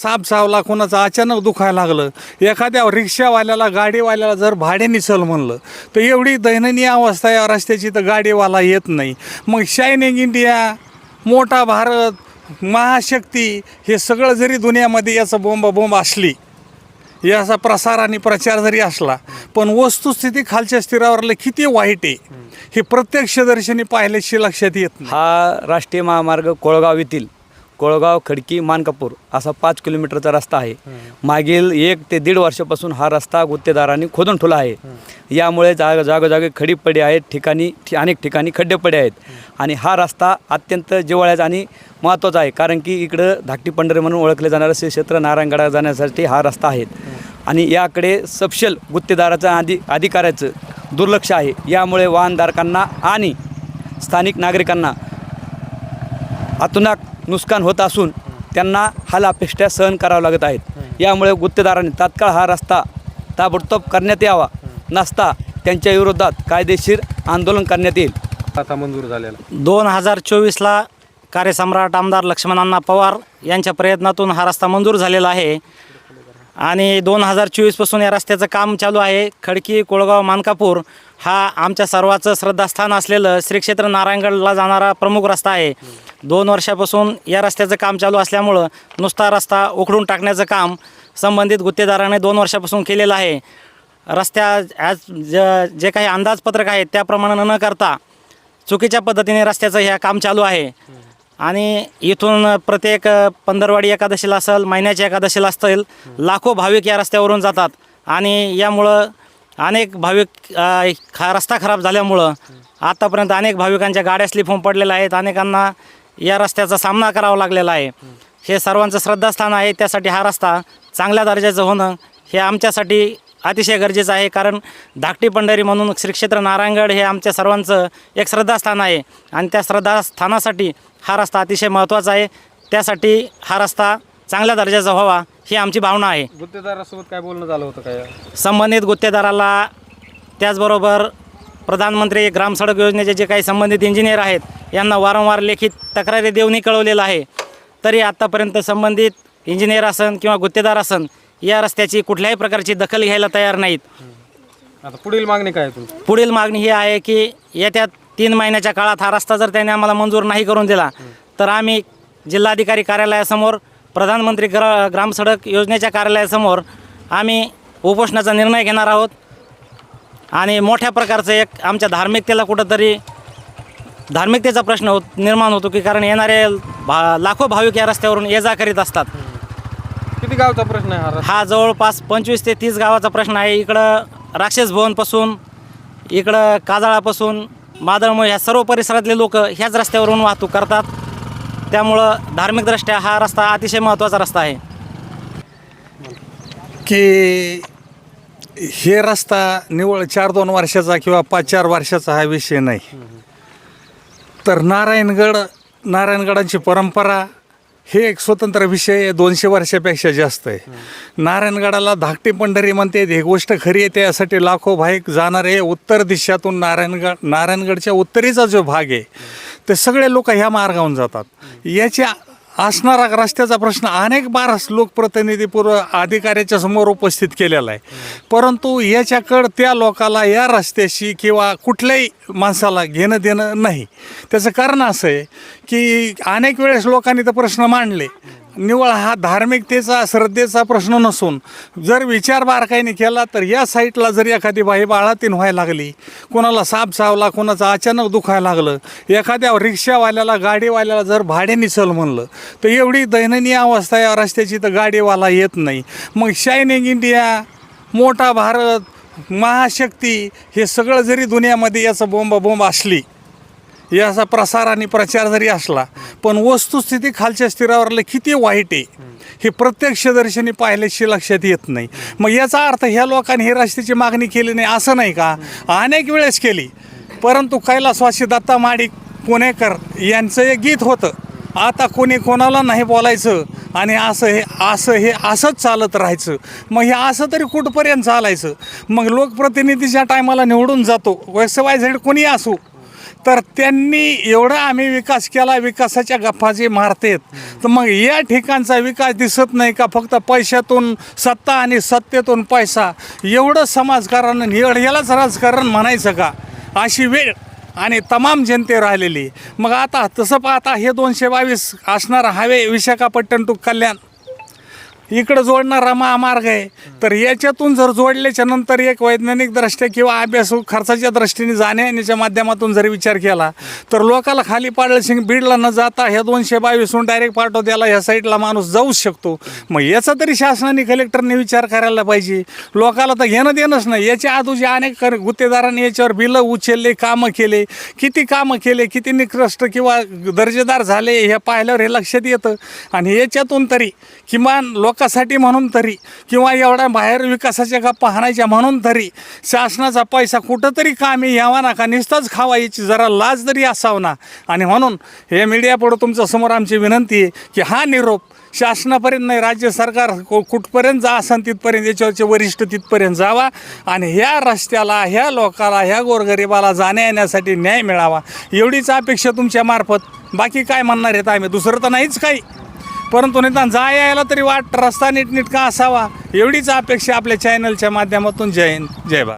साप चावला, कोणाचं अचानक दुखायला लागलं, एखाद्या रिक्षावाल्याला गाडीवाल्याला जर भाड्याने चल म्हणलं तर एवढी दयनीय अवस्था या रस्त्याची तर गाडीवाला येत नाही. मग शायनिंग इंडिया, मोठा भारत, महाशक्ती हे सगळं जरी दुनियामध्ये याचा बोंब असली, याचा प्रसार आणि प्रचार जरी असला, पण वस्तुस्थिती खालच्या स्तरावरलं किती वाईट आहे हे प्रत्यक्षदर्शनी पाहिल्याशी लक्षात येत नाही. हा राष्ट्रीय महामार्ग कोळगाव येथील कोळगाव, खडकी, मानकापूर असा 5 किलोमीटरचा रस्ता आहे. मागील 1 ते 1.5 वर्षापासून हा रस्ता गुत्तेदारांनी खोदून ठेवला आहे. यामुळे जागोजागी खडी पडे आहेत, अनेक ठिकाणी खड्डे पडे आहेत. आणि हा रस्ता अत्यंत जिव्हाळ्याचा आणि महत्त्वाचा आहे, कारण की इकडं धाकटी पंढरी म्हणून ओळखले जाणारं श्री क्षेत्र नारायणगडाला जाण्यासाठी हा रस्ता आहे. आणि याकडे सपशेल गुत्तेदाराचं अधिकाऱ्याचं दुर्लक्ष आहे. यामुळे वाहनधारकांना आणि स्थानिक नागरिकांना अतोनात नुकसान होत असून त्यांना हालापेष्ट्या सहन करावं लागत आहेत. यामुळे गुत्तेदारांनी तात्काळ हा रस्ता ताबडतोब करण्यात यावा, नसता त्यांच्या विरोधात कायदेशीर आंदोलन करण्यात येईल. आता मंजूर झालेला 2024ला कार्यसम्राट आमदार लक्ष्मणअण्णा पवार यांच्या प्रयत्नातून हा रस्ता मंजूर झालेला आहे. आणि 2024पासून या रस्त्याचं काम चालू आहे. खडकी, कोळगाव, मानकापूर हा आमच्या सर्वांचं श्रद्धास्थान असलेलं श्री क्षेत्र नारायणगडला जाणारा प्रमुख रस्ता आहे. 2 वर्षापासून या रस्त्याचं काम चालू असल्यामुळं नुसता रस्ता उखडून टाकण्याचं काम संबंधित गुत्तेदाराने 2 वर्षापासून केलेलं आहे. जे काही अंदाजपत्रक आहे त्याप्रमाणे न करता चुकीच्या पद्धतीने रस्त्याचं हे काम चालू आहे. आणि इथून प्रत्येक पंधरवाडी एकादशीला असेल, महिन्याच्या एकादशीला असतील, लाखो भाविक या रस्त्यावरून जातात. आणि यामुळं अनेक भाविक रस्ता खराब झाल्यामुळं आतापर्यंत अनेक भाविकांच्या गाड्या स्लिप होऊन पडलेल्या आहेत. अनेकांना या रस्त्याचा सामना करावा लागलेला आहे. हे सर्वांचं श्रद्धास्थान आहे, त्यासाठी हा रस्ता चांगल्या दर्जाचं होणं हे आमच्यासाठी अतिशय गरजेचं आहे. कारण धाकटी पंढरी म्हणून श्री क्षेत्र नारायणगड हे आमच्या सर्वांचं एक श्रद्धास्थान आहे. आणि त्या श्रद्धास्थानासाठी हा रस्ता अतिशय महत्त्वाचा आहे. त्यासाठी हा रस्ता चांगल्या दर्जाचा व्हावा ही आमची भावना आहे. गुत्तेदारासोबत काय बोलणं झालं होतं काय? संबंधित गुत्तेदाराला, त्याचबरोबर प्रधानमंत्री ग्रामसडक योजनेचे जे काही संबंधित इंजिनियर आहेत यांना वारंवार लेखित तक्रारी देऊनही कळवलेलं आहे. तरी आत्तापर्यंत संबंधित इंजिनियर असन किंवा गुत्तेदार असन या रस्त्याची कुठल्याही प्रकारची दखल घ्यायला तयार नाहीत. आता पुढील मागणी काय आहे तुमची? पुढील मागणी ही आहे की येत्या 3 महिन्याच्या काळात हा रस्ता जर त्यांनी आम्हाला मंजूर नाही करून दिला तर आम्ही जिल्हाधिकारी कार्यालयासमोर, प्रधानमंत्री ग्रामसडक योजनेच्या कार्यालयासमोर आम्ही उपोषणाचा निर्णय घेणार आहोत. आणि मोठ्या प्रकारचं एक आमच्या धार्मिकतेचा प्रश्न निर्माण होतो की कारण येणारे लाखो भाविक या रस्त्यावरून ये जा करीत असतात. किती गावचा प्रश्न आहे हा जवळपास 25 ते 30 गावाचा प्रश्न आहे. इकडं राक्षस भवनपासून, इकडं काजळापासून, मादळमोळ ह्या सर्व परिसरातले लोक ह्याच रस्त्यावरून वाहतूक करतात. त्यामुळं धार्मिकदृष्ट्या हा रस्ता अतिशय महत्त्वाचा रस्ता आहे. की हे रस्ता निव्वळ 4-2 वर्षाचा किंवा 5-4 वर्षाचा हा विषय नाही. तर नारायणगडाची परंपरा हे एक स्वतंत्र विषय 200 वर्षापेक्षा जास्त आहे. नारायणगडाला धाकटी पंढरी म्हणते, ही गोष्ट खरी आहे. त्यासाठी लाखो भाविक जाणारे उत्तर दिशातून नारायणगडच्या उत्तरेचा जो भाग आहे ते सगळे लोक ह्या मार्गावरून जातात. याच्या असणारा रस्त्याचा प्रश्न अनेक बार लोकप्रतिनिधी अधिकाऱ्याच्या समोर उपस्थित केलेला आहे. परंतु याच्याकडं त्या लोकाला या रस्त्याशी किंवा कुठल्याही माणसाला घेणं देणं नाही. त्याचं कारण असं आहे की अनेक वेळेस लोकांनी तर प्रश्न मांडले. निव्वळ हा धार्मिकतेचा, श्रद्धेचा प्रश्न नसून जर विचार बारकाईने केला तर या साईडला जर एखादी बाई बाळातीन व्हायला लागली, कोणाला साप चावला, कोणाचं अचानक दुखायला लागलं, एखाद्या रिक्षावाल्याला गाडीवाल्याला जर भाड्याने चल म्हणलं तर एवढी दयनीय अवस्था या रस्त्याची तर गाडीवाला येत नाही. मग शायनिंग इंडिया, मोठा भारत, महाशक्ती हे सगळं जरी दुनियामध्ये याचा बोंब असली, याचा प्रसार आणि प्रचार जरी असला, पण वस्तुस्थिती खालच्या स्तरावरलं किती वाईट आहे हे प्रत्यक्षदर्शनी पाहिल्याशी लक्षात येत नाही. मग याचा अर्थ ह्या लोकांनी हे रस्त्याची मागणी केली नाही असं नाही का? अनेक वेळेस केली. परंतु कैलासवासी दत्ता माडिक पुणेकर यांचं एक गीत होतं, आता कोणी कोणाला नाही बोलायचं आणि असंच चालत राहायचं. मग हे असं तरी कुठपर्यंत चालायचं? मग लोकप्रतिनिधीच्या टायमाला निवडून जातो, XYZ कोणी असो, तर त्यांनी एवढा आम्ही विकास केला, विकासाच्या गप्पा जे मारतेत, तर मग या ठिकाणचा विकास दिसत नाही का? फक्त पैशातून सत्ता आणि सत्तेतून पैसा, एवढं समाजकारण आणि यालाच राजकारण म्हणायचं का? अशी वेळ आणि तमाम जनते राहिलेली. मग आता तसं पाहता हे 222 असणारा हायवे विशाखापट्टणम टू कल्याण इकडं जोडणारा महामार्ग आहे. तर याच्यातून जर जोडल्याच्या नंतर एक वैज्ञानिकदृष्ट्या किंवा अभ्यास खर्चाच्या दृष्टीने जाण्याच्या माध्यमातून जर विचार केला तर लोकाला खाली पाडळसिंग बीडला न जाता ह्या 222हून डायरेक्ट पाटोद्याला ह्या साईडला माणूस जाऊच शकतो. मग याचा तरी शासनाने कलेक्टरने विचार करायला पाहिजे. लोकाला तर घेणं देणंच नाही. याच्या अगोदर अनेक गुत्तेदारांनी याच्यावर बिलं उचलले, कामं केले, किती कामं केले, किती निकृष्ट किंवा दर्जेदार झाले हे पाहिल्यावर हे लक्षात येतं. आणि याच्यातून तरी किमान लोकांसाठी म्हणून तरी किंवा एवढ्या बाहेर विकासाच्या गप्पा हाणायच्या म्हणून तरी शासनाचा पैसा कुठंतरी कामी यावा ना का? नुसताच खावा, याची जरा लाज तरी असावं ना. आणि म्हणून हे मीडियापुढं तुमच्यासमोर आमची विनंती आहे की हा निरोप शासनापर्यंत नाही, राज्य सरकार कुठपर्यंत जा असन तिथपर्यंत, याच्यावरचे वरिष्ठ तिथपर्यंत जावा आणि ह्या रस्त्याला, ह्या लोकाला, ह्या गोरगरिबाला जाण्या येण्यासाठी न्याय मिळावा, एवढीच अपेक्षा तुमच्या मार्फत. बाकी काय म्हणणार आहेत आम्ही? दुसरं तर नाहीच काही, परंतु निदान जा यायला तरी वाट रस्ता नीटनेटका असावा, एवढीच अपेक्षा आपल्या चॅनलच्या माध्यमातून. जय हिंद, जय भारत.